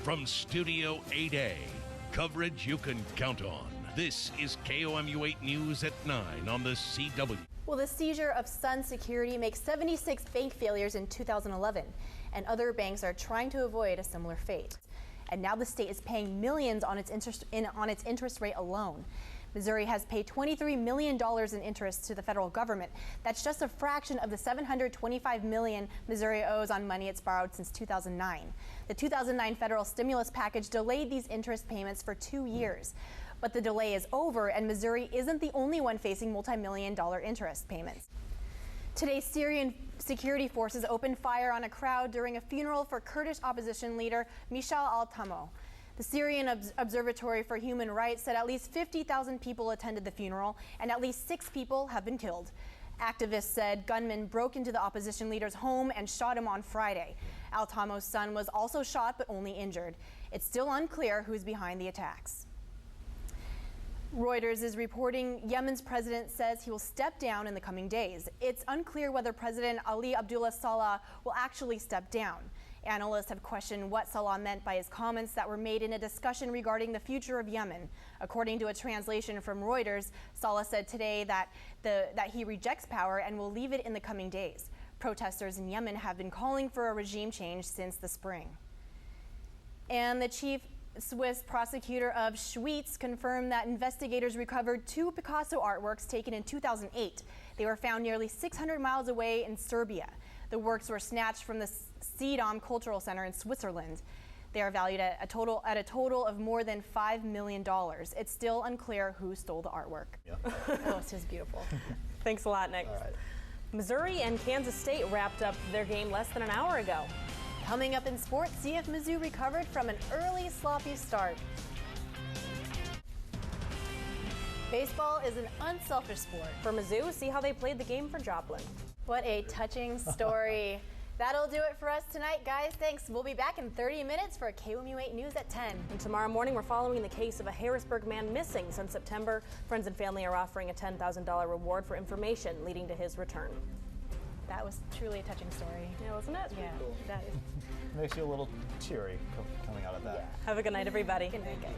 From Studio 8A, coverage you can count on. This is KOMU 8 News at 9 on the CW. Well, the seizure of Sun Security makes 76 bank failures in 2011, and other banks are trying to avoid a similar fate. And now the state is paying millions on its interest rate alone. Missouri has paid $23 million in interest to the federal government. That's just a fraction of the $725 million Missouri owes on money it's borrowed since 2009. The 2009 federal stimulus package delayed these interest payments for 2 years. But the delay is over, and Missouri isn't the only one facing multi-million-dollar interest payments. Today, Syrian security forces opened fire on a crowd during a funeral for Kurdish opposition leader Michel al-Tamo. The Syrian Observatory for Human Rights said at least 50,000 people attended the funeral, and at least 6 people have been killed. Activists said gunmen broke into the opposition leader's home and shot him on Friday. Al-Tamo's son was also shot but only injured. It's still unclear who's behind the attacks. Reuters is reporting Yemen's president says he will step down in the coming days. It's unclear whether President Ali Abdullah Saleh will actually step down. Analysts have questioned what Saleh meant by his comments that were made in a discussion regarding the future of Yemen. According to a translation from Reuters, Saleh said today that he rejects power and will leave it in the coming days. Protesters in Yemen have been calling for a regime change since the spring. And the chief Swiss prosecutor of Schwyz confirmed that investigators recovered 2 Picasso artworks taken in 2008. They were found nearly 600 miles away in Serbia. The works were snatched from the Sedom Cultural Center in Switzerland. They are valued at a total of more than $5 million. It's still unclear who stole the artwork. Yeah. Oh, it's just beautiful. Thanks a lot, Nick. All right. Missouri and Kansas State wrapped up their game less than an hour ago. Coming up in sports, see if Mizzou recovered from an early sloppy start. Baseball is an unselfish sport. For Mizzou, see how they played the game for Joplin. What a touching story. That'll do it for us tonight, guys. Thanks. We'll be back in 30 minutes for KOMU 8 News at 10. And tomorrow morning, we're following the case of a Harrisburg man missing since September. Friends and family are offering a $10,000 reward for information leading to his return. That was truly a touching story. Yeah, wasn't it? Yeah, cool. That is. Makes you a little teary coming out of that. Yeah. Have a good night, everybody. Good night, guys.